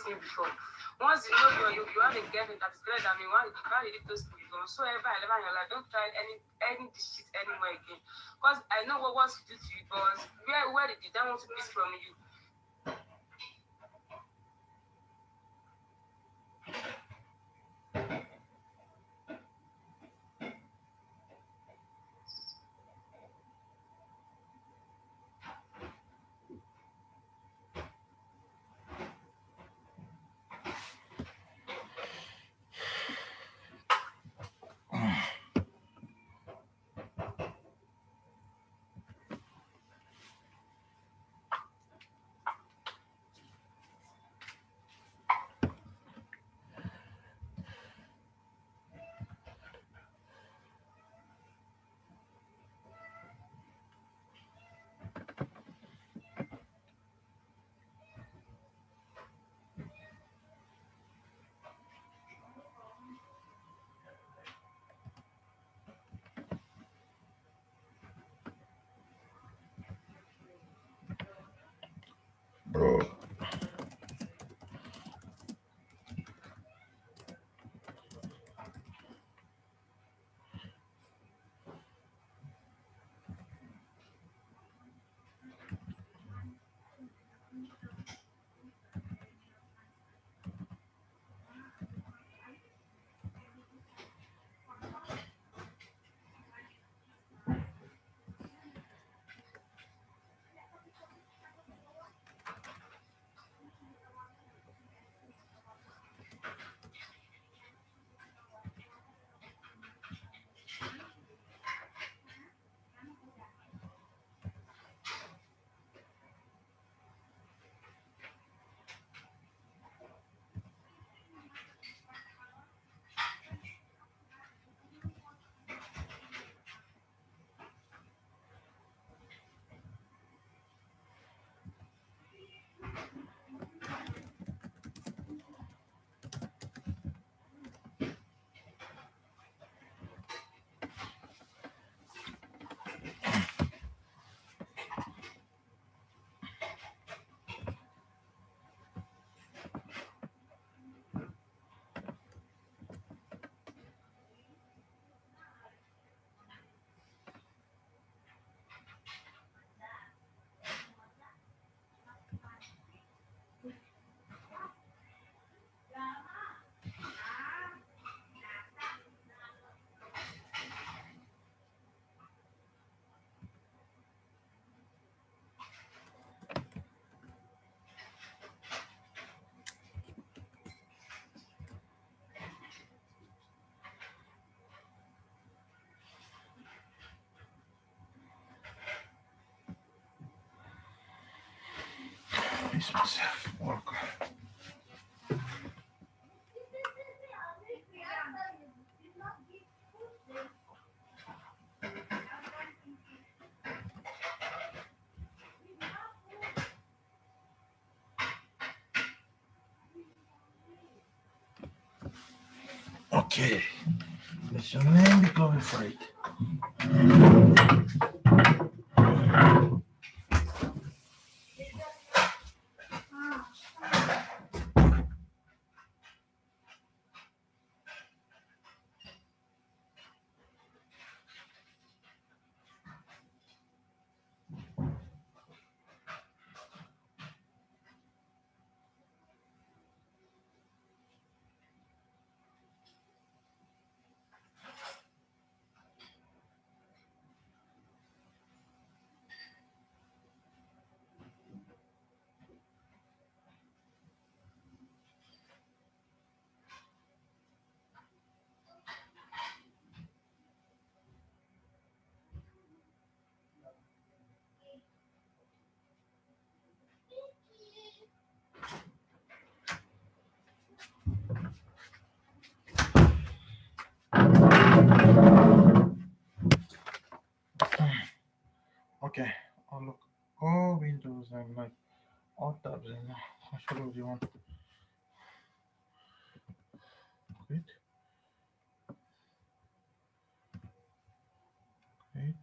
toast me before. Once you know you have a girlfriend that is greater than me, why did you toast me before? So ever in your life, don't try any dishes anymore again. Because I know what to do to you, but where did they want to miss from you? Bro. Miss myself. Welcome. Okay. Let your name be glorified. Okay, I'll look all windows and like all tabs and I should have you want. Great. Great.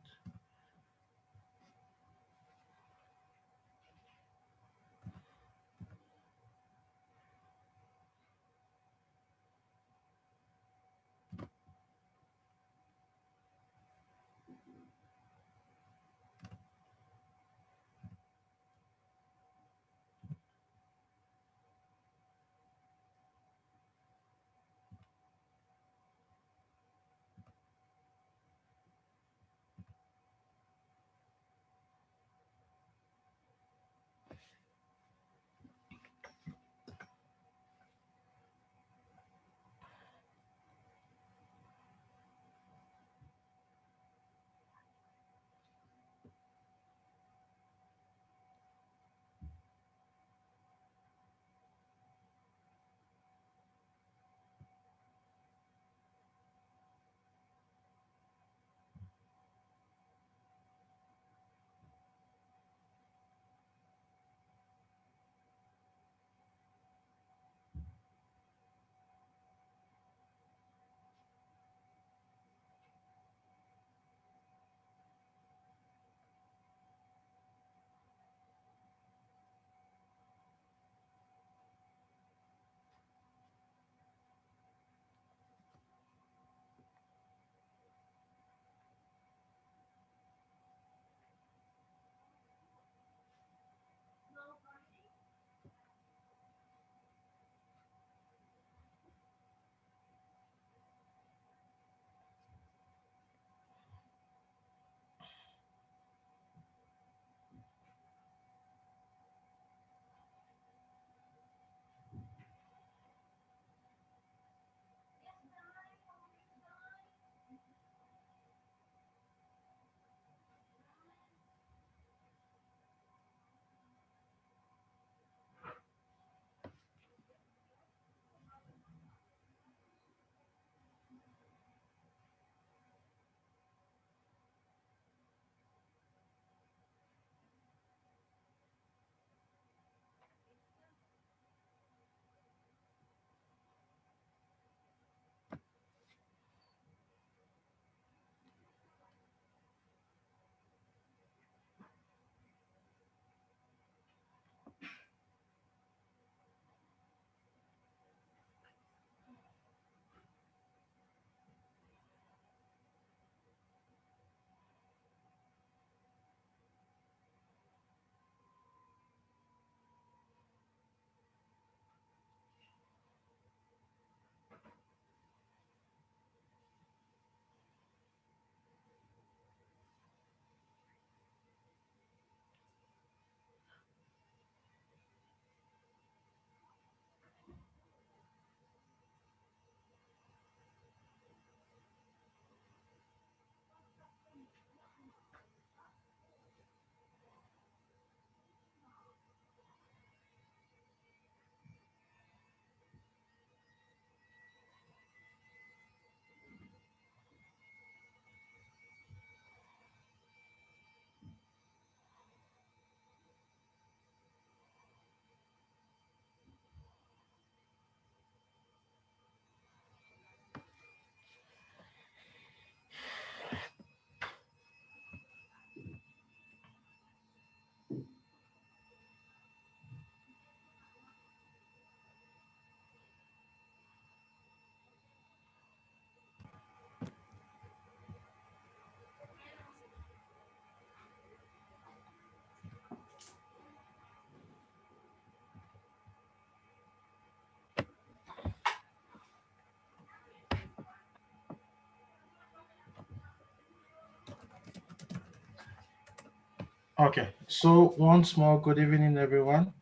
Okay, so once more, good evening, everyone.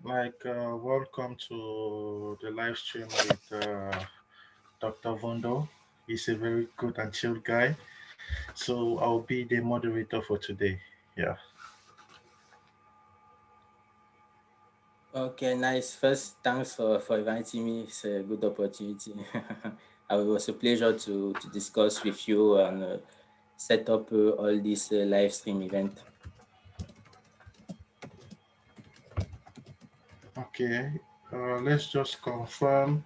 Welcome to the live stream with Dr. Vondo. He's a very good and chill guy. So I'll be the moderator for today. Yeah. Okay, nice. First, thanks for inviting me. It's a good opportunity. It was a pleasure to discuss with you and set up all this live stream event. Okay. Let's just confirm.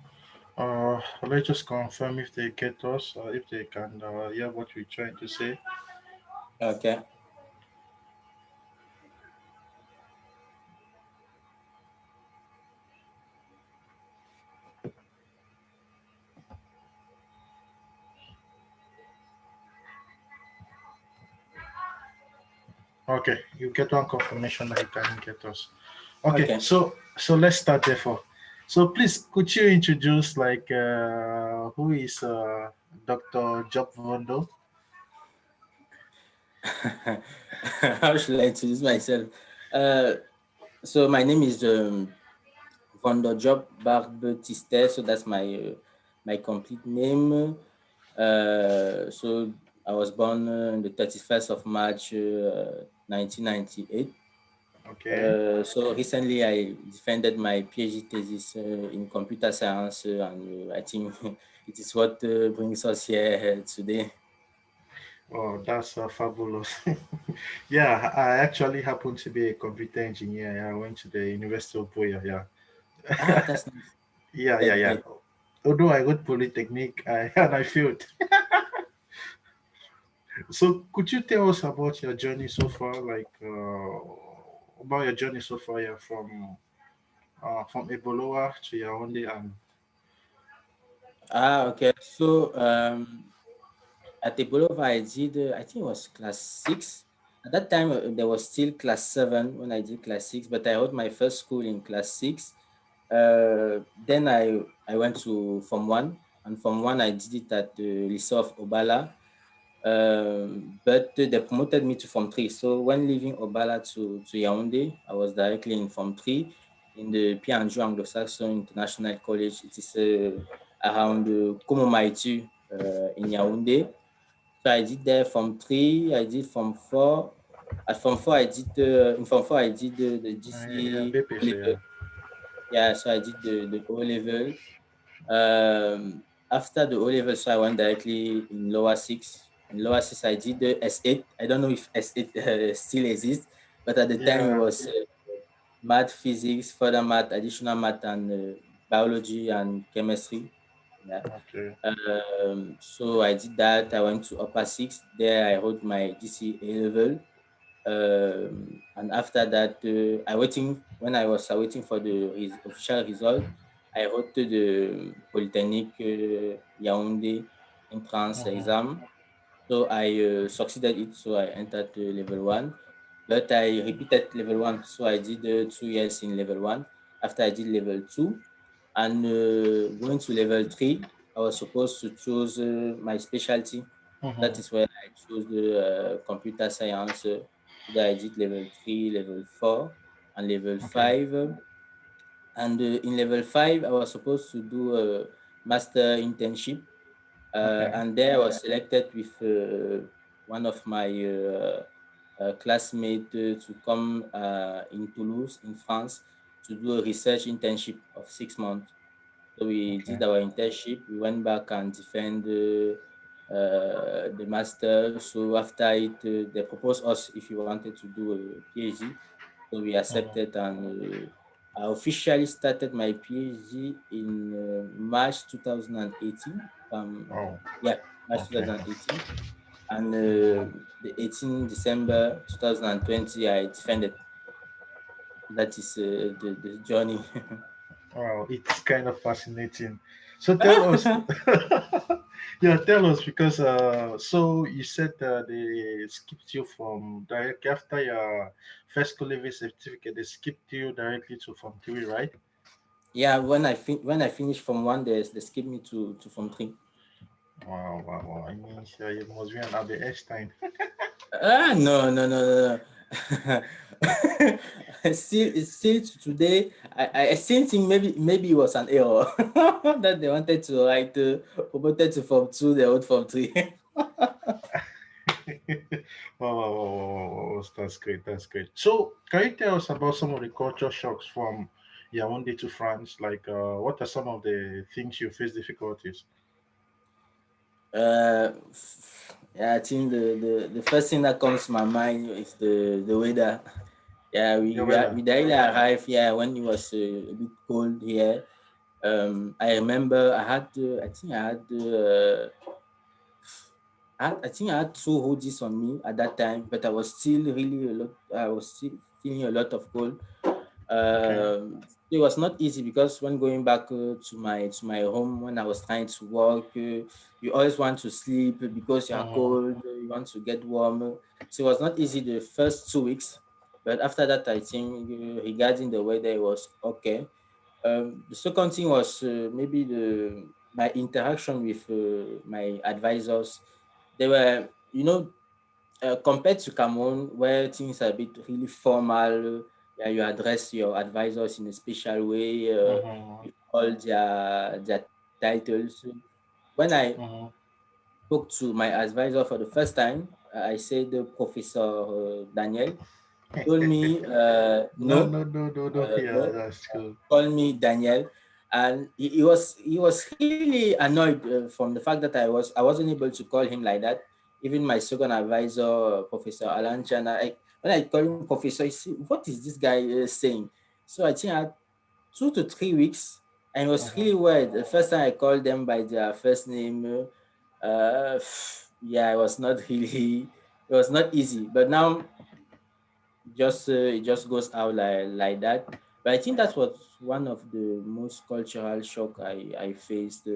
Let's just confirm if they get us, if they can hear what we're trying to say. Okay. Okay, you get one confirmation that you can get us. Okay, Okay. so let's start therefore. So please, could you introduce who is Dr. Djob Mvondo? How should I introduce myself? Uh, so my name is Mvondo Djob Barbe Thystere. So that's my complete name. So I was born on the 31st of March, 1998. Okay. So recently I defended my PhD thesis in computer science, and I think it is what brings us here today. Oh, that's fabulous. Yeah, I actually happen to be a computer engineer. Yeah, I went to the University of Boya. Yeah, Ah, that's nice. yeah, yeah, That's yeah. great. Although I got Polytechnique, and I failed. So, could you tell us about your journey so far? About your journey so far, yeah, from Ebolowa to Yaounde, and Okay. So at Ebolowa, I did, I think it was class six. At that time, there was still class seven when I did class six, but I wrote my first school in class six. Then I went to Form 1, and Form 1 I did it at the Lycée of Obala. But they promoted me to Form 3. So when leaving Obala to Yaoundé, I was directly in Form 3 in the P&J Anglo-Saxon International College. It is around Komomaitu in Yaoundé. So I did there Form 3, I did Form 4. At Form 4, in Form 4, I did the yeah, GC O BPC, level. yeah. Yeah, so I did the O level. After the O level, so I went directly in lower six. In lower six, I did the S8. I don't know if S8 still exists, but at the time it Yeah. was math, physics, further math, additional math, and biology and chemistry. Yeah. Okay. So I did that. I went to upper six. There I wrote my GC A level. And after that, I waiting when I was waiting for the official result. I wrote to the Polytechnique Yaoundé entrance Mhm. exam. So I succeeded it. So I entered level one, but I repeated level one. So I did 2 years in level one. After I did level two, and going to level three, I was supposed to choose my specialty. That Mhm. is where I chose the computer science. So that I did level three, level four, and level Okay. five. And in level five, I was supposed to do a master internship. Okay. And there I was selected with one of my classmates to come in Toulouse, in France, to do a research internship of 6 months. So we Okay. did our internship. We went back and defended the master. So after it, they proposed us if we wanted to do a PhD. So we Mhm. accepted, and I officially started my PhD in March 2018. Oh. Yeah, March Okay. 2018. And Mhm. the 18 December 2020, I defended. That is the journey. Wow, it's kind of fascinating. So tell us, yeah, tell us because so you said they skipped you from directly after your first school level certificate, they skipped you directly to Form 3, right? Yeah, when I finished from one, they skipped me to from three. Wow, wow, wow. I mean, you must be an Albert Einstein. No, no, no, no, no. Still to today, I still think maybe it was an error that they wanted to write promoted to Form 2, they wrote Form 3. Oh, that's great. That's great. So, can you tell us about some of the culture shocks from Yaoundé to France? Like, what are some of the things you face difficulties? Yeah, I think the first thing that comes to my mind is the weather. Yeah, The weather. we directly arrived here when it was a bit cold here. I remember I think I had I think I had two hoodies on me at that time, but I was still really a lot. I was still feeling a lot of cold. Okay. It was not easy because when going back to my home when I was trying to work, you always want to sleep because you are Mm-hmm. cold. You want to get warm. So it was not easy the first 2 weeks, but after that, I think regarding the weather, it was okay. The second thing was maybe the my interaction with my advisors. They were, compared to Cameroon, where things are a bit really formal, yeah, you address your advisors in a special way Mm-hmm. with all their titles. When I Mm-hmm. spoke to my advisor for the first time, I said, Professor Daniel. He told me, No, no, no, no, no, no. Yeah, no, that's cool. call me Daniel, and he was really annoyed from the fact that I wasn't able to call him like that. Even my second advisor, Professor Alain Tchana, when I call him Professor, he said, "What is this guy saying?" So I think I had 2 to 3 weeks, and it was Mm-hmm. really weird. The first time I called them by their first name, yeah, it was not really, it was not easy. But now just it just goes out like that. But I think that was one of the most cultural shock I faced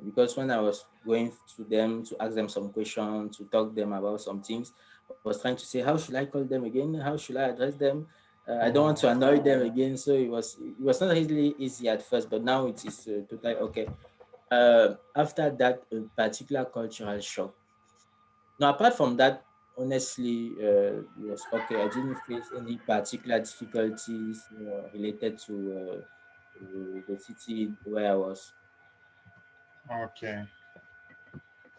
because when I was going to them to ask them some questions, to talk them about some things, I was trying to say, how should I call them again? How should I address them? I don't want Mm-hmm. to annoy them again. So it was not really easy at first, but now it is totally okay. After that particular cultural shock, now, apart from that, honestly, it was okay. I didn't face any particular difficulties related to the city where I was. Okay.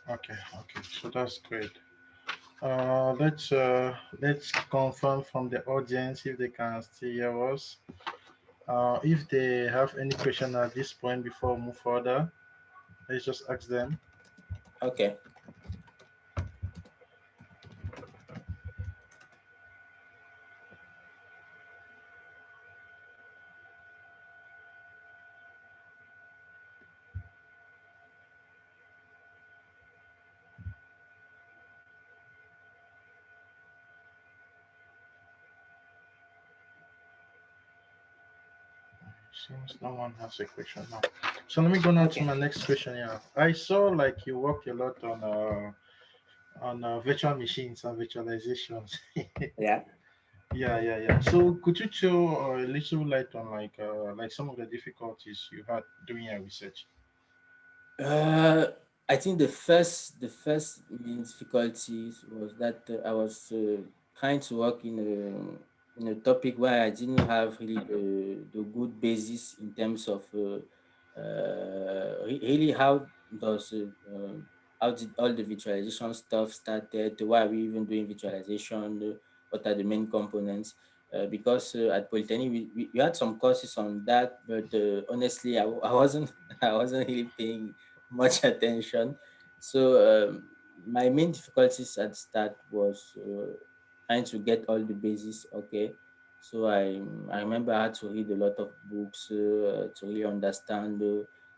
Okay. Okay. So that's great. Let's confirm from the audience if they can still hear us. If they have any question at this point before we move further, let's just ask them. Okay. Seems no one has a question now. So let me go on to Okay. my next question. Yeah, I saw like you work a lot on virtual machines and virtualizations. Yeah. Yeah, yeah, yeah. So could you throw a little light on like some of the difficulties you had doing your research? Uh, I think the first main difficulties was that I was trying to work in a topic where I didn't have really the good basis in terms of really does how did all the visualization stuff started? Why are we even doing visualization? What are the main components? Because at Polytechnique we had some courses on that, but honestly I wasn't I wasn't really paying much attention. So my main difficulties at start was trying to get all the bases okay. So I remember I had to read a lot of books to really understand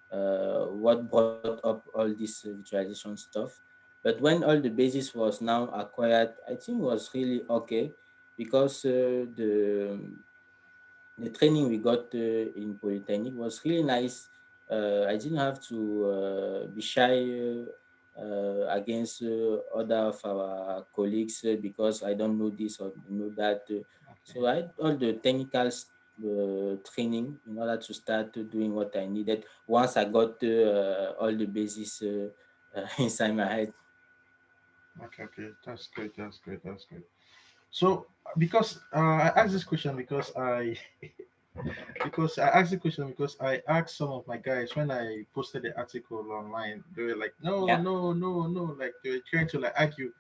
what brought up all this visualization stuff. But when all the basis was now acquired, I think it was really okay because the training we got in Polytechnique was really nice. I didn't have to be shy against other of our colleagues because I don't know this or know that. Okay. So I had all the technical training in order to start doing what I needed once I got all the bases inside my head. Okay, okay. That's great. That's great. That's great. So because I asked this question because I asked the question because I asked some of my guys when I posted the article online. They were like, no, Yeah. no, no, no. Like they were trying to like argue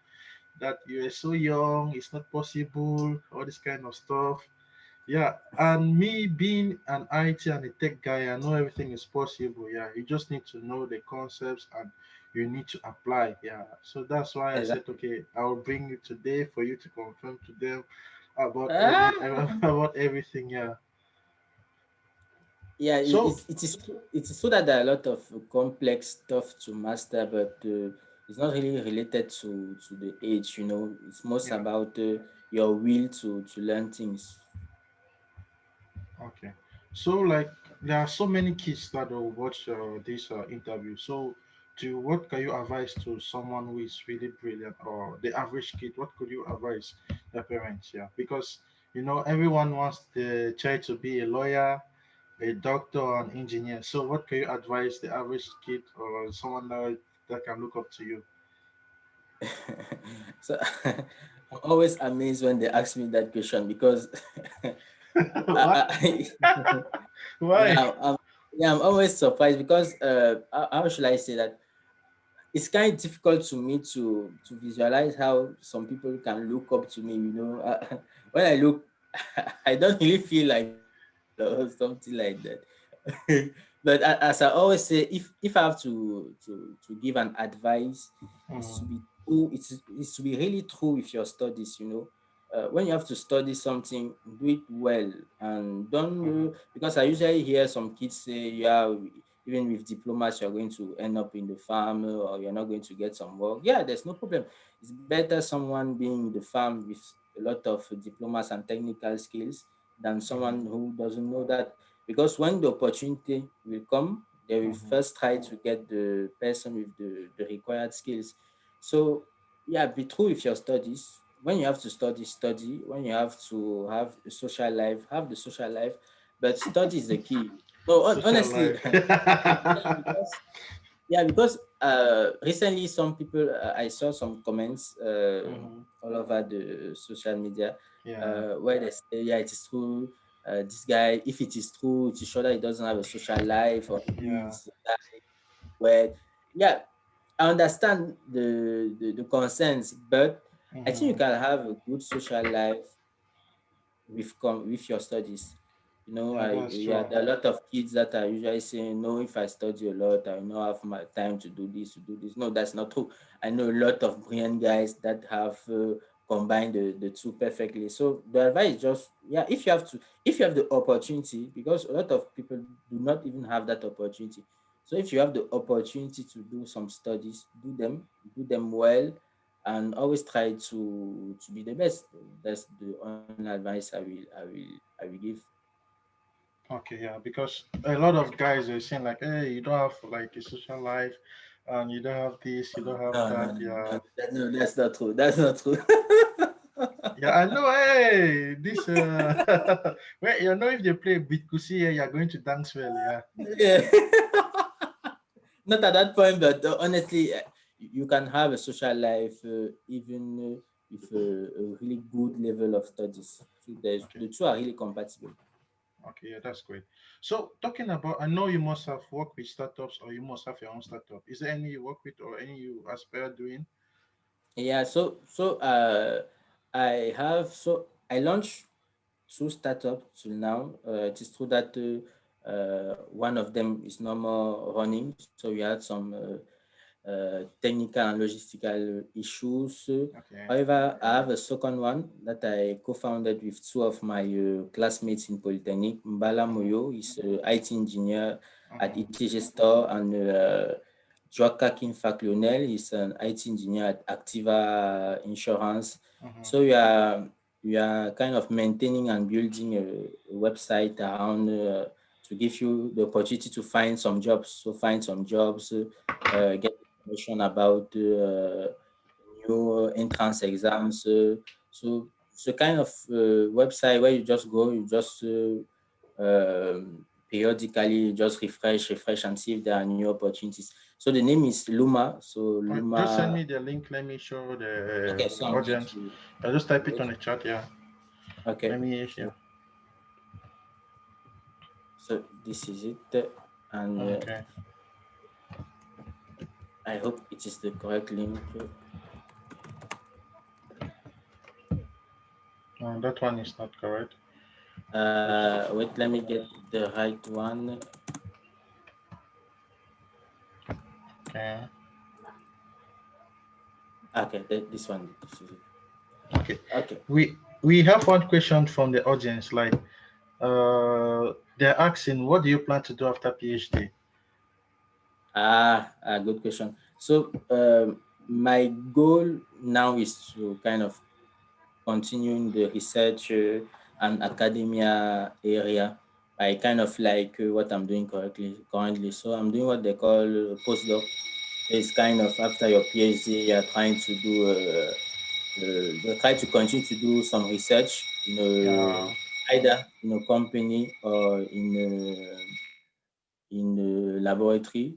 that you are so young, it's not possible, all this kind of stuff. Yeah, and me being an IT and a tech guy, I know everything is possible. Yeah, you just need to know the concepts and you need to apply. Yeah, so that's why I said, Exactly. okay, I'll bring you today for you to confirm to them about Ah, about everything. Yeah. yeah, So it is so that there are a lot of complex stuff to master, but it's not really related to the age. It's most yeah, about your will to learn things. okay. So like there are so many kids that will watch this interview. So to what can you advise to someone who is really brilliant or the average kid? What could you advise their parents? Yeah, because everyone wants the child to be a lawyer, a doctor, or an engineer. So what can you advise the average kid or someone that can look up to you? So I'm always amazed when they ask me that question because What? I, Why? yeah, I'm always surprised because how should I say that? It's kind of difficult to me to visualize how some people can look up to me. When I look, I don't really feel like or something like that. But as I always say, if I have to give an advice, it's to Mhm, be true. It's to be really true with your studies. When you have to study something, do it well and don't mhm, because I usually hear some kids say, yeah, even with diplomas, you're going to end up in the farm or you're not going to get some work. Yeah, there's no problem. It's better someone being in the farm with a lot of diplomas and technical skills than someone mhm, who doesn't know that. Because when the opportunity will come, they will mhm. first try to get the person with the required skills. So, yeah, be true with your studies. When you have to study, study. When you have to have a social life, have the social life. But study is the key. No, Social honestly, life. yeah, because recently some people I saw some comments Mhm. all over the social media Yeah, where they say, yeah, it is true. This guy, if it is true, it is sure that he doesn't have a social life, or maybe yeah. he's a guy where, yeah, I understand the concerns, but I think you Mhm. can have a good social life with your studies. Yeah, that's Yeah, true. there are a lot of kids that are usually saying, "No, if I study a lot, I will not have my time to do this, to do this." No, that's not true. I know a lot of brilliant guys that have combined the two perfectly. So the advice is just, yeah, if you have the opportunity, because a lot of people do not even have that opportunity. So if you have the opportunity to do some studies, do them well, and always try to be the best. That's the only advice I will give. Okay, yeah, because a lot of guys are saying like, hey, you don't have like a social life, and you don't have this, you don't have No, no, that. no, Yeah, no, that's not true. That's not true. yeah, I know. Hey, this well, if they play Bitkusi, yeah, you're going to dance well. Yeah. Yeah. Not at that point, but honestly, you can have a social life even with a really good level of studies. So Okay. the two are really compatible. Okay, yeah, that's great. So talking about, I know you must have worked with startups or you must have your own startup. Is there any you work with or any you aspire doing? Yeah, I launched two startups till now. It is true that one of them is no more running, so we had some technical and logistical issues. Okay. However, I have a second one that I co-founded with two of my classmates in Polytechnique. Mbala Mm-hmm. Moyo is an IT engineer at Mm-hmm. ITG Store, and Joaquin Faclionel is an IT engineer at Activa Insurance. Mm-hmm. So we are kind of maintaining and building a website around to give you the opportunity to find some jobs. So find some jobs, get information about new entrance exams. So kind of website where you just go, you just periodically just refresh and see if there are new opportunities. So the name is Luma. So Just send Luma. me the link. Let me show the Okay, so I'm going audience. to I'll just type it wait. on the chat. Yeah. Okay. Let me. Yeah. So this is it, and Okay. I hope it is the correct link. No, that one is not correct. Wait, let me get the right one. Okay. Okay, this one. This is it. Okay. Okay. We have one question from the audience. Like, they're asking, what do you plan to do after PhD? Good question. So my goal now is to kind of continue in the research and academia area. I kind of like what I'm doing currently. So I'm doing what they call postdoc. So it's kind of after your PhD, you're trying to do you try to continue to do some research in either in a company or in a laboratory.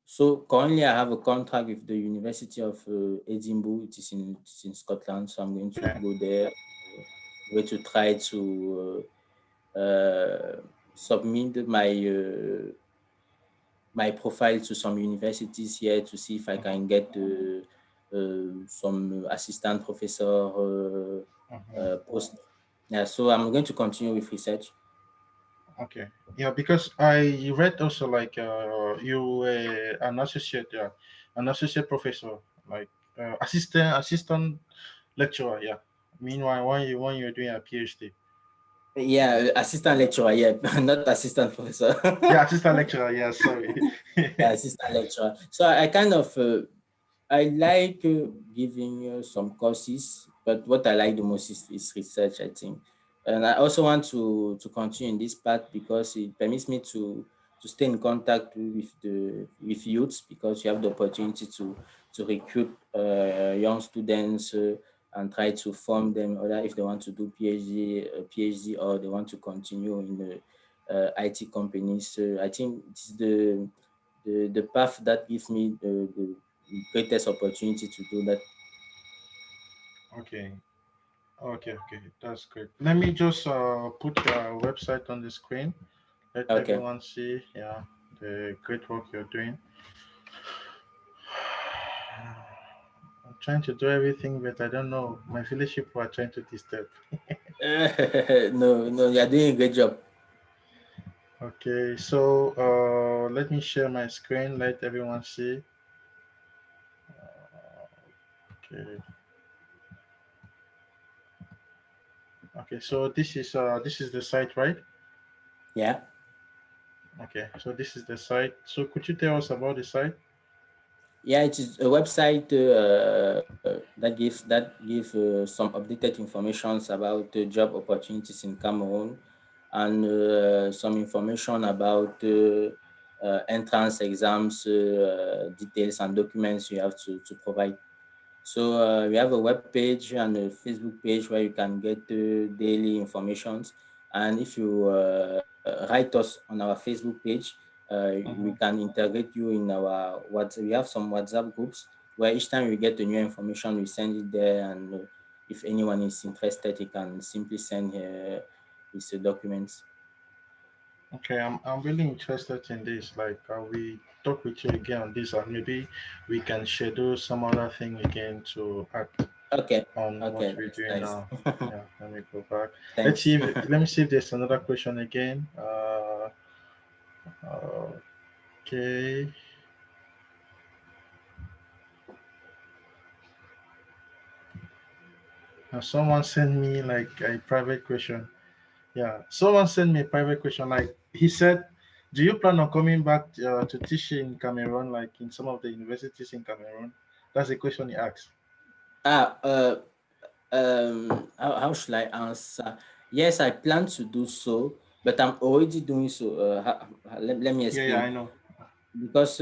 So currently, I have a contract with the University of Edinburgh. It's in Scotland, so I'm going to Okay. go there. Going to try to submit my profile to some universities here to see if I can get some assistant professor post. Yeah, so I'm going to continue with research. Okay. Yeah, because I read also like you were an associate professor, like assistant lecturer. Yeah. Meanwhile, when you're doing a PhD. Yeah, assistant lecturer. Yeah, not assistant professor. Yeah, assistant lecturer. Yeah, sorry. Yeah, assistant lecturer. So I kind of I like giving some courses, but what I like the most is research, I think. And I also want to continue in this path because it permits me to stay in contact with youths, because you have the opportunity to recruit young students and try to form them, or if they want to do PhD, or they want to continue in the IT companies. So I think it's the path that gives me the greatest opportunity to do that. Okay. Okay. That's great. Let me just put your website on the screen. Let Okay. everyone see, yeah, the great work you're doing. I'm trying to do everything, but I don't know. My village people are trying to disturb. No, you're doing a great job. Okay, so let me share my screen. Let everyone see. Okay. Okay, so this is the site, right? Yeah. Okay, so this is the site. So could you tell us about the site? Yeah, it is a website that give some updated informations about job opportunities in Cameroon, and some information about entrance exams, details and documents you have to provide. So we have a web page and a Facebook page where you can get daily informations. And if you write us on our Facebook page, we Mhm. can integrate you in our what we have some WhatsApp groups where each time we get a new information, we send it there. And if anyone is interested, he can simply send his documents. Okay, I'm really interested in this. Like, we talk with you again on this, and maybe we can schedule some other thing again to act Okay, on what okay, we're that's doing nice. now. Yeah, let me go back. Thanks. Let me see if there's another question again. Okay. Now someone sent me like a private question. Yeah, someone sent me a private question. Like he said, do you plan on coming back to teach in Cameroon, like in some of the universities in Cameroon? That's the question he asked. Ah, how should I answer? Yes, I plan to do so, but I'm already doing so. Let me Yeah, explain. I know. Because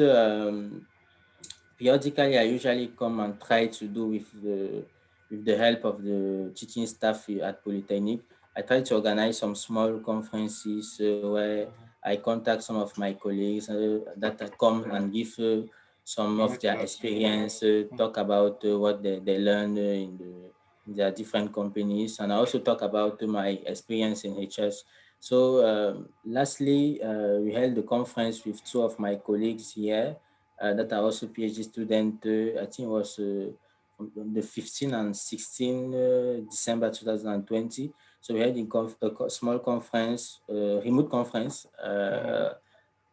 periodically I usually come and try to do with the help of the teaching staff here at Polytechnique. I try to organize some small conferences where I contact some of my colleagues that come and give some of their Lectures. experience, talk about what they learned in their different companies, and I also talk about my experience in HS. So, lastly, we held a conference with two of my colleagues here that are also PhD student. I think it was on the 15 and 16 December 2020. So we had a small conference, remote conference Mm-hmm.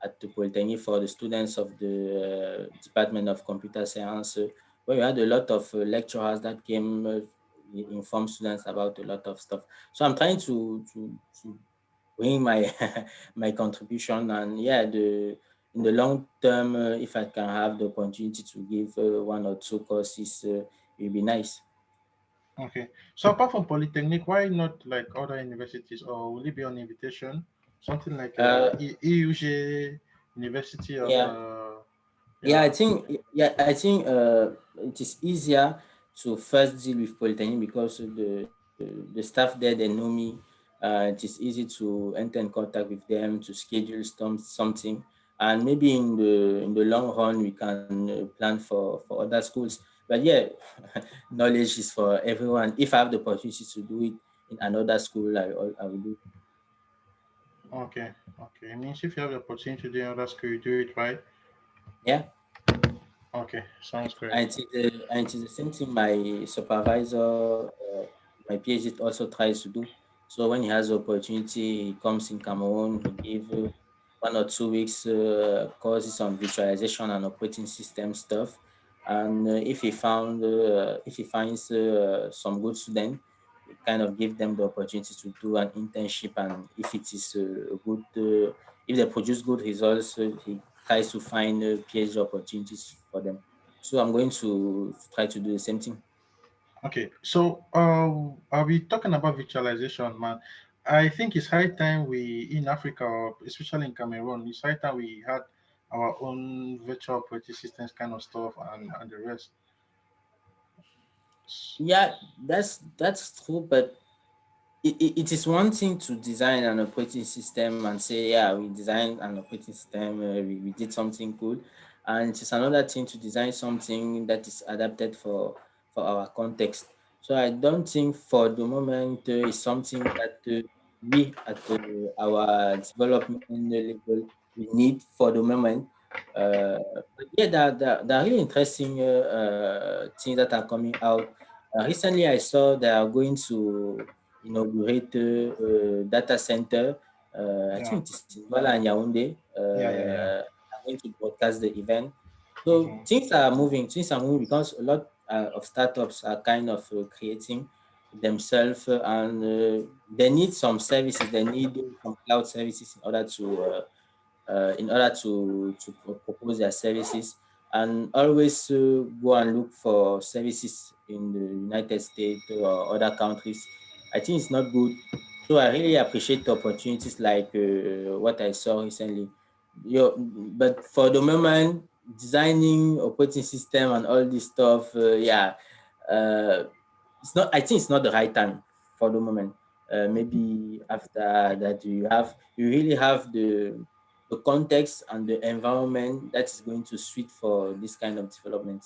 at the Polytechnique for the students of the Department of Computer Science, where we had a lot of lecturers that came inform students about a lot of stuff. So I'm trying to bring my my contribution, and yeah, the in the long term, if I can have the opportunity to give one or two courses, it will be nice. Okay. So apart from Polytechnic, why not like other universities, or will it be on invitation? Something like Uh, EUG University of yeah, yeah, yeah. I think it is easier to first deal with Polytechnic because the staff there, they know me. It is easy to enter in contact with them to schedule something, and maybe in the long run we can plan for other schools. But yeah, knowledge is for everyone. If I have the opportunity to do it in another school, I will do. Okay. Okay. It means if you have the opportunity to do another school, you do it, right? Yeah. Okay. Sounds great. And and it is the same thing my supervisor, my PhD also tries to do. So when he has the opportunity, he comes in Cameroon, he gives 1 or 2 weeks courses on visualization and operating system stuff. And if he finds some good student, he kind of give them the opportunity to do an internship. And if it is if they produce good results, he tries to find PhD opportunities for them. So I'm going to try to do the same thing. Okay. So are we talking about visualization, man? I think it's high time we in Africa, or especially in Cameroon, it's high time we had our own virtual operating systems kind of stuff and the rest. Yeah, that's true, but it is one thing to design an operating system and say, yeah, we designed an operating system, we did something good, and it is another thing to design something that is adapted for our context. So I don't think for the moment it's something that we at our development level we need for the moment. But yeah, there are really interesting things that are coming out. Recently, I saw they are going to inaugurate data center. I Yeah. think it is in Douala and Yaoundé. Yeah. Yeah. Yeah. They're going to broadcast the event. So Mm-hmm. things are moving because a lot of startups are kind of creating themselves and they need some services. They need some cloud services in order to propose their services, and always go and look for services in the United States or other countries. I think it's not good. So I really appreciate the opportunities like what I saw recently. But for the moment, designing operating system and all this stuff, yeah, uh, it's not. I think it's not the right time for the moment. Maybe after that, you really have the context and the environment that is going to suit for this kind of development.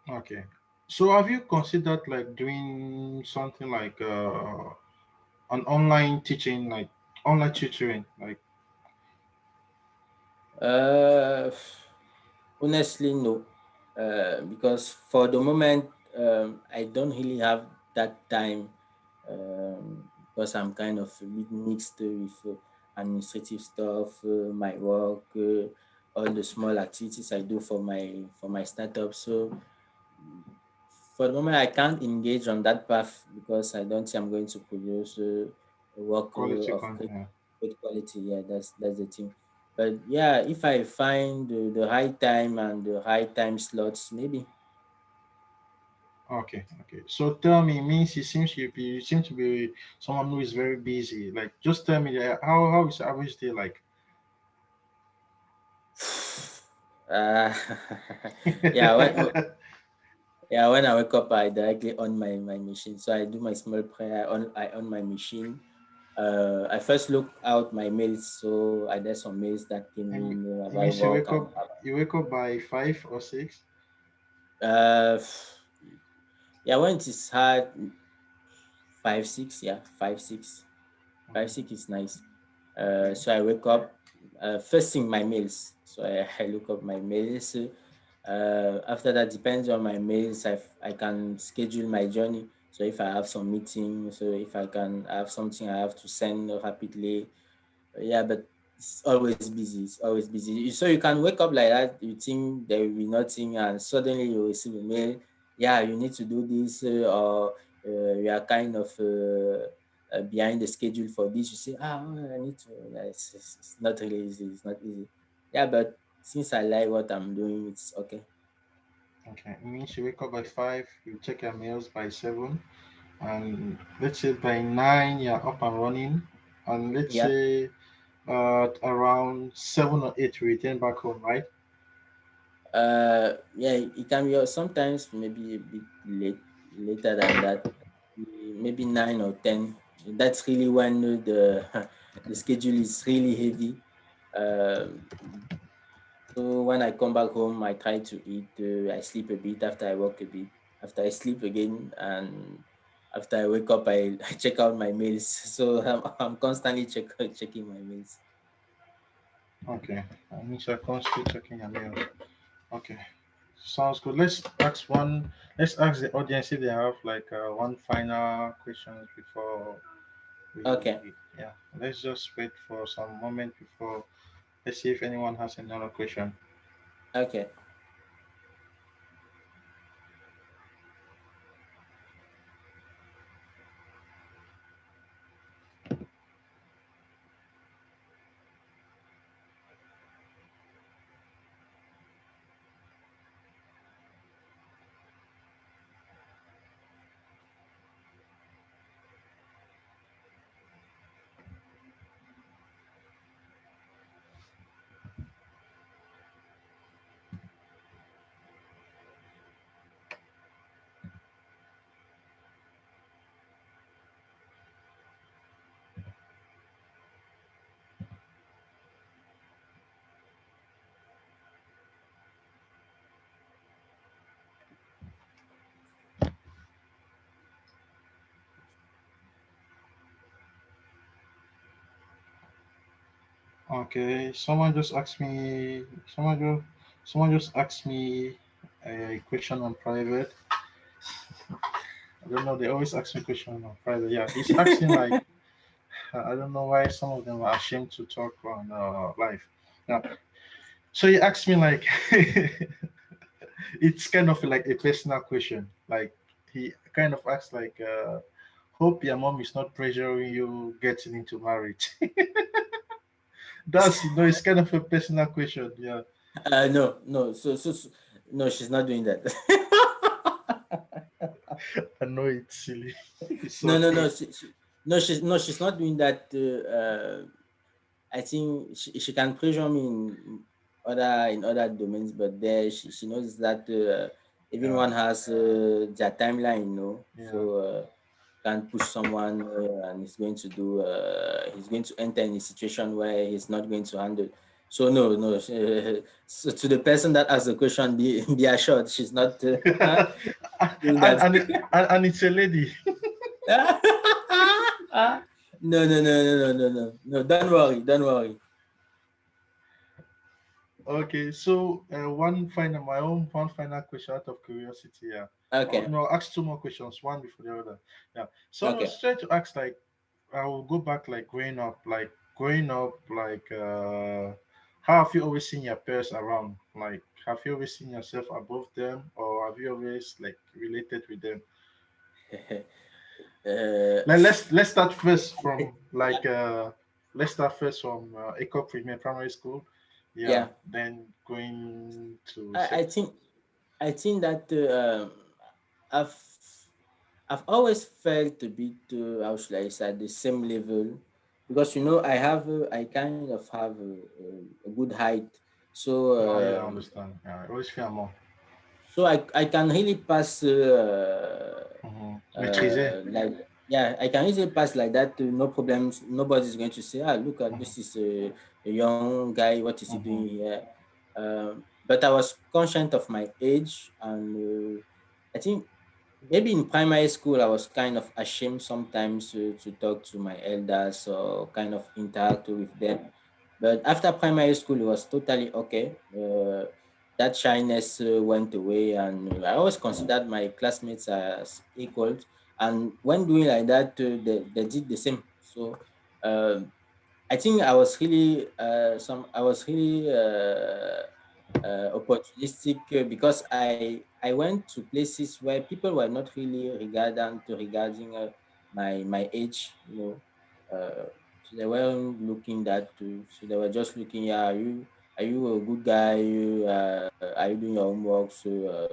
Okay. So have you considered like doing something like an online teaching, like online tutoring, like Uh, Honestly, no, because for the moment, I don't really have that time because I'm kind of a bit mixed with administrative stuff, my work, all the small activities I do for my startup. So for the moment, I can't engage on that path because I don't think I'm going to produce a work quality of content? great quality. Yeah, that's the thing. But yeah, if I find the high time and the high time slots, maybe. Okay, okay. So tell me, means you seem to be someone who is very busy. Like, just tell me how is average day like? Uh, yeah, when I wake up, I directly on my machine. So I do my small prayer. I on my machine. I first look out my mails, so I did some mails that came And in it about means you work wake and up. You wake up by 5 or 6. uh, yeah, when it is hard, 5 6, yeah, 5 6, 5 6 is nice. Okay. So I wake up, first thing my mails. So I look up my mails. After that, depends on my mails. I can schedule my journey. So if I have some meeting, so if I can have something I have to send rapidly, yeah, but it's always busy. It's always busy. So you can wake up like that. You think there will be nothing, and suddenly you receive a mail. Yeah, you need to do this, or you are kind of behind the schedule for this. You say, well, I need to. Yeah, it's not really easy. It's not easy. Yeah, but since I like what I'm doing, it's okay. Okay. It means you wake up by 5. You check your mails by 7, and let's say by 9 you're up and running, and let's Yeah. say around 7 or 8 you return back home, right? Yeah, it can be sometimes maybe a bit later than that, maybe 9 or 10. That's really when the the schedule is really heavy. Um, so when I come back home, I try to eat. I sleep a bit after I work a bit. After I sleep again, and after I wake up, I check out my mails. So I'm constantly checking my mails. Okay. That means you're constantly checking your mails. Okay. Sounds good. Let's ask one. Let's ask the audience if they have like one final question before Okay. we. Yeah. Let's just wait for some moment before. Let's see if anyone has another question. Okay. Okay. Someone just asked me a question on private. I don't know. They always ask me question on private. Yeah. He's asking like I don't know why some of them are ashamed to talk on live. Yeah. So he asked me like it's kind of like a personal question. Like he kind of asks like, hope your mom is not pressuring you getting into marriage. That's it's kind of a personal question. Yeah, No, no. No, she's not doing that. I know it's silly. It's No, no, okay. no. No, she's not doing that. I think she can pressure me in other domains, but there she knows that Yeah, everyone has their timeline, yeah. so can't push someone and he's going to enter in a situation where he's not going to handle. So no, no. So to the person that asked the question, be assured she's not doing and, that. and and it's a lady. No, no, no, no, no, no, no, no. Don't worry, don't worry. Okay, so one final question out of curiosity. Yeah. Oh Okay, no, ask two more questions, one before the other. Yeah. So I okay. was trying to ask like I will go back like growing up, how have you always seen your peers around? Like have you always seen yourself above them or have you always like related with them? uh, Like let's start first from like let's start first from École primary school. Yeah, yeah, then going to I, sec. I think I think that I've I've always felt a bit how should I say at the same level because I kind of have a good height, so Oh yeah, I understand. Yeah, I always feel more. I can really pass Maîtriser. like Yeah, I can easily pass like that. No problems. Nobody's going to say, "Ah, look at Mhm, this is a young guy. What is he doing mhm. here?" But I was conscious of my age, and I think maybe in primary school I was kind of ashamed sometimes to talk to my elders or kind of interact with them. But after primary school, it was totally okay. That shyness went away, and I always considered my classmates as equals. And when doing like that, they did the same. So um, I think I was really opportunistic because I went to places where people were not really regarding my age, so they weren't looking that too. So they were just looking, yeah, are you a good guy? Are you doing your homework? So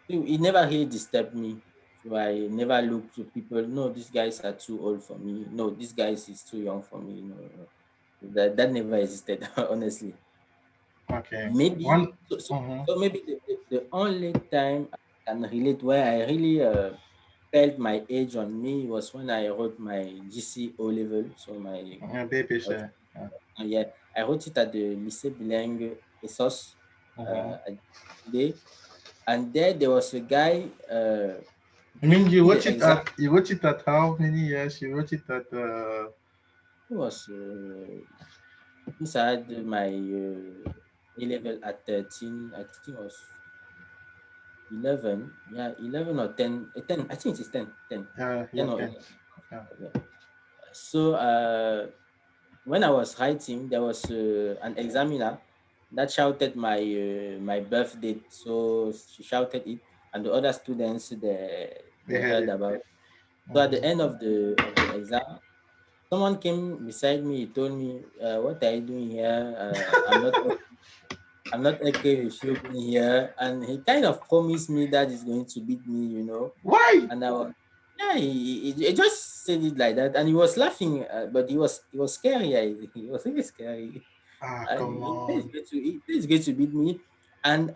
it never really disturbed me. So I never looked to people. No, these guys are too old for me. No, these guys is too young for me. No, no. That never existed, honestly. Okay. Maybe One. Mhm. so maybe the only time I can relate where I really felt my age on me was when I wrote my GC O level. So my Yeah, BEPC. Yeah. yeah, I wrote it at the Lycée Bilingue ESOS Mhm. at Yaoundé. And there was a guy I mean, doing the exam. you wrote it at how many years? You wrote it at He was since I had my A level at 13, I think it was 11. Yeah, 11 or 10. 10, I think it's 10. 10. yeah, 10 or 10. 11. Yeah. Yeah. So when I was writing, there was an examiner that shouted my birth date. So she shouted it, and the other students They they had heard it. about it. So at the Mhm. end of the exam, someone came beside me. He told me, "What are you doing here? I'm not okay with you being here." And he kind of promised me that he's going to beat me. Why? And I was, yeah, he just said it like that, and he was laughing, but he was scary. He was really scary, Ah, and come on. he's going to beat me. And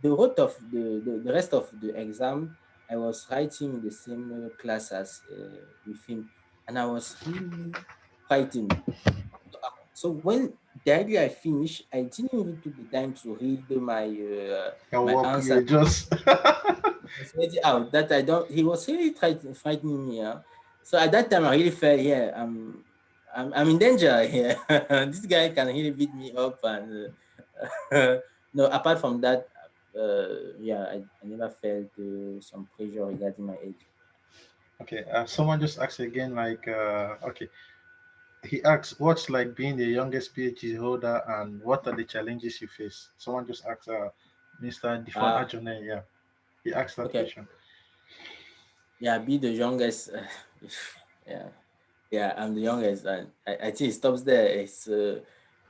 the rest of the rest of the exam, I was writing in the same class as with him, and I was really frightened. So when directly I finished, I didn't even took the time to read Your my work, answer. you just. Was already out that I don't. He was really trying to frightening me. Yeah. So at that time, I really felt, yeah, I'm in danger here. This guy can really beat me up, and no. Apart from that, yeah, I never felt some pressure regarding my age. Okay. Someone just asked again, like, okay. He asks, what's like being the youngest PhD holder and what are the challenges you face? Someone just asked Mr. Difon Ah, Ajone, yeah. He asked that okay. question. Yeah, be the youngest. Yeah, yeah, I'm the youngest, and I think it stops there. It's Yeah,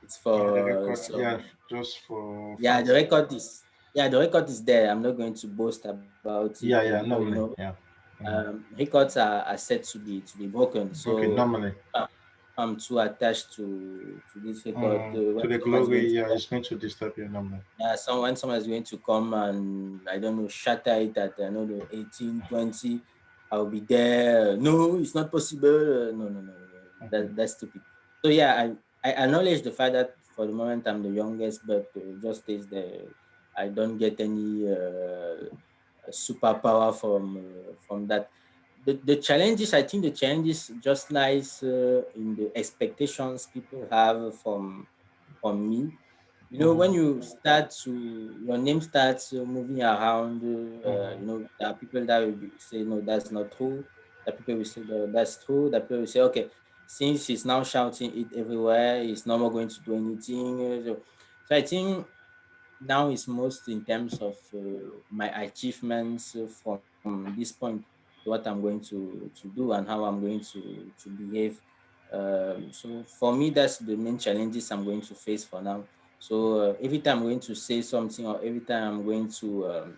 the for record, yeah, some. just for Yeah, fancy. the record is there. I'm not going to boast about it Yeah, because normally, yeah. Mhm. records are set to be broken. Okay, So normally. uh, I'm too attached to this record. To When the someone is going glory, to yeah, come, it's going to disturb your number. when someone is going to come and I don't know shatter it at another 18, 20, I'll be there. No, it's not possible. No, no, no, no, no. Mhm. That's stupid. So yeah, I acknowledge the fact that for the moment I'm the youngest, but just is the I don't get any superpower from that. The challenges, I think the challenges just lies in the expectations people have from me. When Mhm. you start to your name starts moving around, Mhm. there are people that will say no, that's not true. That people will say no, that's true. That people will say, okay, since he's now shouting it everywhere, he's no more going to do anything. So I think now is most in terms of my achievements from this point to what I'm going to do and how I'm going to behave. So for me, that's the main challenges I'm going to face for now. So every time I'm going to say something or every time I'm going to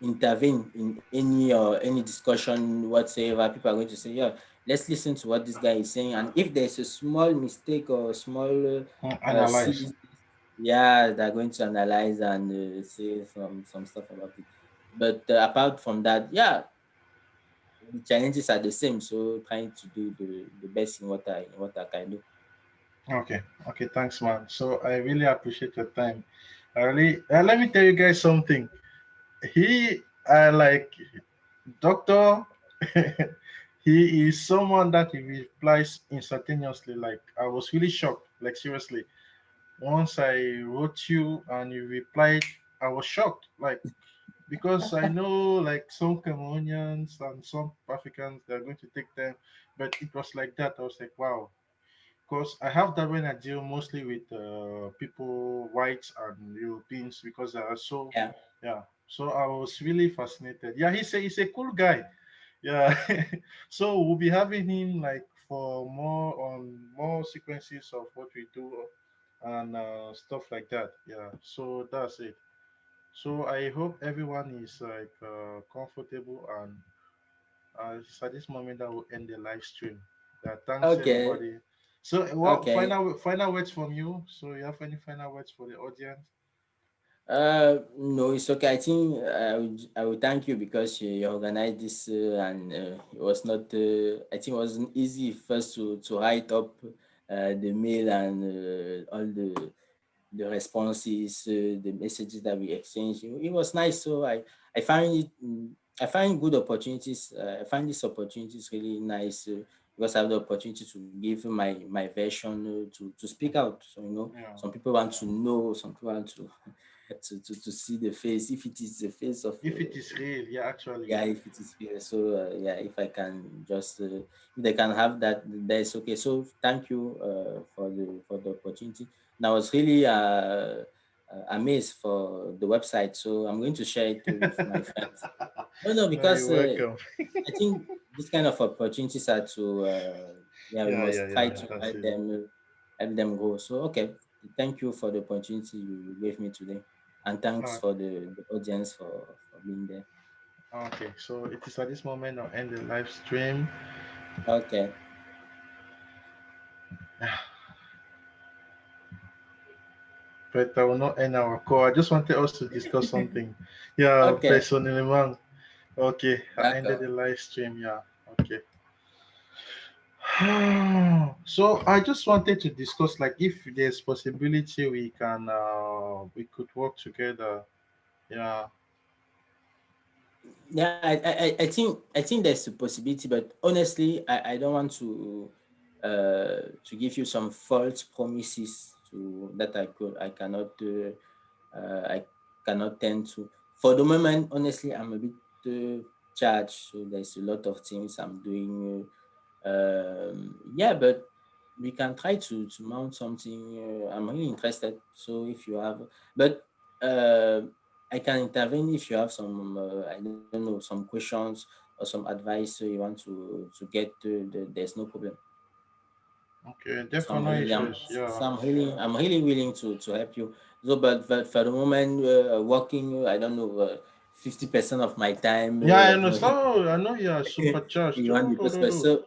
intervene in any discussion whatsoever, people are going to say, yeah, let's listen to what this guy is saying. And if there's a small mistake or a small Analyze. silly, yeah, they're going to analyze and say some stuff about it. But apart from that, yeah, the challenges are the same. So trying to do the best in what I can do. Okay, okay, thanks, man. So I really appreciate your time. I really, let me tell you guys something. He, like, doctor. He is someone that he replies instantaneously. Like, I was really shocked. Like, seriously, once I wrote you and you replied, I was shocked. Like, because I know like some Cameroonians and some Africans, they're going to take time, but it was like that. I was like, wow. Because I have that when I deal mostly with people, whites and Europeans, because they are so, Yeah. yeah. So I was really fascinated. Yeah, he's a cool guy. Yeah. So we'll be having him like for more sequences of what we do and stuff like that. Yeah. So that's it. So I hope everyone is like comfortable, and it's at this moment that will end the live stream. Yeah, thanks Okay. everybody. So what Okay. final words from you? So you have any final words for the audience? No, it's okay. I think I would thank you because you organized this and it was not. I think it wasn't easy first to write up the mail and all the responses, the messages that we exchanged. It was nice. So I find it. I find good opportunities. I find these opportunities really nice because I have the opportunity to give my version to speak out. So Yeah. some people want to know, some people want to to see the face if it is the face of If it is real, yeah, actually. yeah, if it is real. So yeah, if I can just if they can have that, that's okay. So thank you for the opportunity. And I was really amazed for the website. So I'm going to share it with my friends. No, no, No, you're because welcome. I think this kind of opportunities are to yeah, we Yeah, yeah, must try yeah. to That's it. help them go. So okay, thank you for the opportunity you gave me today, and thanks Uh, for the audience for being there. okay, so it is at this moment I'll end the live stream. Okay, But I will not end our call. I just wanted us to discuss something. Yeah, okay, personally, man. Okay, I ended d'accord. the live stream. Yeah, okay. So I just wanted to discuss like if there's possibility we could work together. Yeah. Yeah, I think there's a possibility, but honestly, I don't want to give you some false promises to that I cannot I cannot tend to. For the moment, honestly, I'm a bit charged, so there's a lot of things I'm doing. Yeah, but we can try to mount something. I'm really interested. So if you have, but uh, I can intervene if you have some, I don't know, some questions or some advice you want to get. There's no problem. Okay, definitely issues. Yeah. I'm really willing to help you. So, but for the moment, working, I don't know, 50% of my time. Yeah, I You know, understand. I know you are supercharged. you want Do, the do, best do, person. do.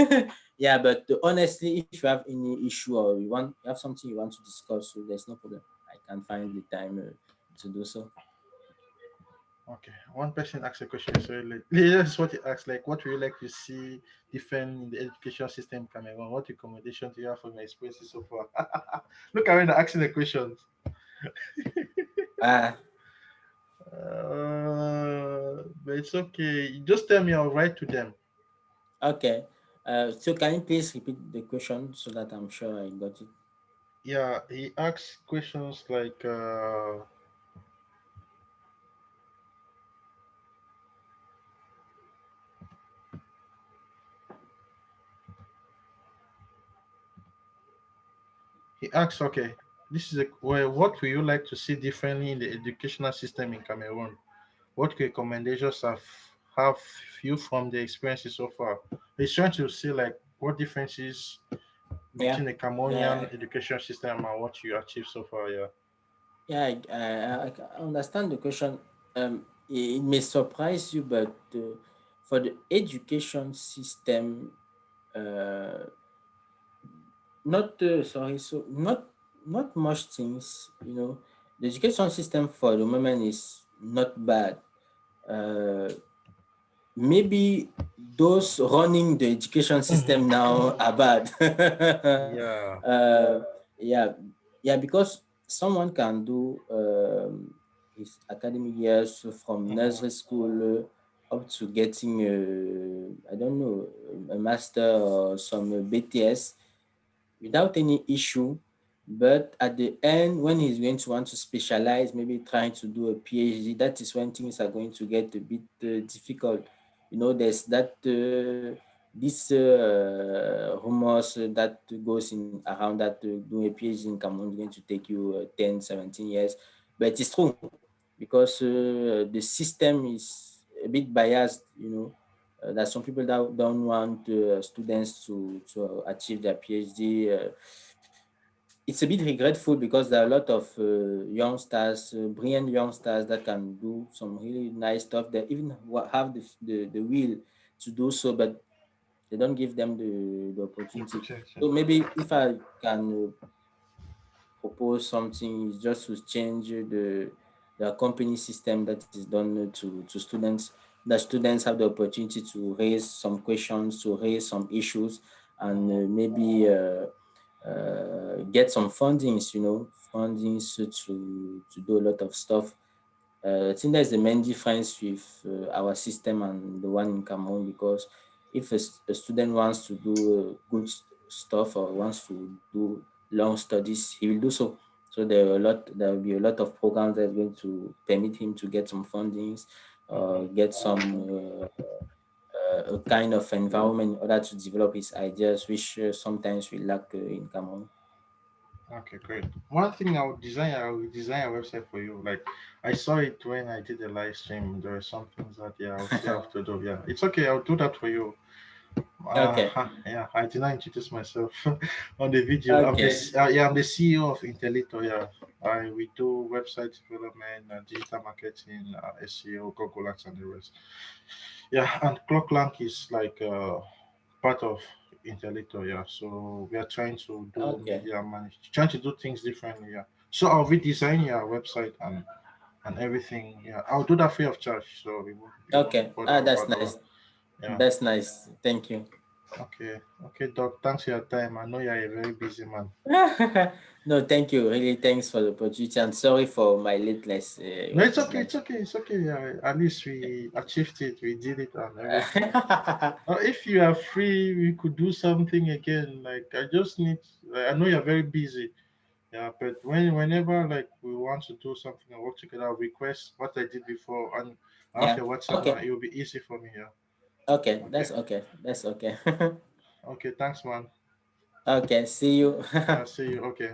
So, yeah, but honestly, if you have any issue or you have something you want to discuss, so there's no problem. I can find the time to do so. Okay. One person asked a question. So this is what he asked. Like, what would you like to see different in the education system in Cameroon? What recommendation do you have from your experiences so far? Look, I'm asking the questions. Ah, But it's okay. You just tell me. I'll write to them. okay. So can you please repeat the question so that I'm sure I got it? Yeah, he asks questions like he asks, okay, this is a well, what would you like to see differently in the educational system in Cameroon? What recommendations have you from the experiences so far? He's trying to see like what differences Yeah, between the yeah, Cameroonian education system and what you achieved so far. Yeah. yeah. I understand the question. It may surprise you, but for the education system, uh, not sorry, so not much things. The education system for the moment is not bad. maybe those running the education system now are bad. Yeah. Yeah, yeah, because someone can do his academic years from nursery school up to getting I don't know, a master or some BTS without any issue. But at the end, when he's going to want to specialize, maybe trying to do a PhD, that is when things are going to get a bit difficult. You know, there's that this rumors that goes in around that doing a PhD in Cameroon is going to take you 10, 17 years. But it's true because the system is a bit biased, you know. There's some people that don't want students to achieve their PhD. It's a bit regretful because there are a lot of youngsters, brilliant youngsters that can do some really nice stuff. They even have the will to do so, but they don't give them the opportunity. Opportunity. So maybe if I can propose something is just to change the company system that is done to students. The students have the opportunity to raise some questions, to raise some issues, and maybe get some fundings, you know, fundings to do a lot of stuff. I think that's the main difference with our system and the one in Cameroon, because if a student wants to do good stuff or wants to do long studies, he will do so. So there will be a lot of programs that are going to permit him to get some fundings, get some a kind of environment in order to develop his ideas, which sometimes we lack in Cameroon. Okay, great. One thing I will design a website for you. Like I saw it when I did the live stream. There are some things that I will still have to do. Yeah, it's okay. I'll do that for you. Okay, Yeah, I did not introduce myself on the video. okay, Yeah, I'm the CEO of Intelito. Yeah, we do website development, digital marketing, SEO, Google Ads, and the rest. Yeah, and Clocklank is like part of Intelito. Yeah, so we are trying to do okay, media management, trying to do things differently. Yeah, so I'll redesign your website and everything. Yeah, I'll do that free of charge. So we won't okay. bother Ah, that's about our. nice. Yeah. That's nice. Thank you. Okay, okay, Doc. Thanks for your time. I know you're a very busy man. No, thank you. Really, thanks for the opportunity. And sorry for my lateness. It No, was it's quite okay. much. It's okay. It's okay. Yeah, at least we achieved it. We did it and everything. If you are free, we could do something again. Like I just need. Like, I know you're very busy. Yeah, but whenever like we want to do something and work together, I'll request what I did before, and I have Yeah. your WhatsApp now. Okay. It will be easy for me. Yeah. Okay. Okay. That's okay. That's okay. Okay. Thanks, man. Okay. See you. Yeah. See you. Okay.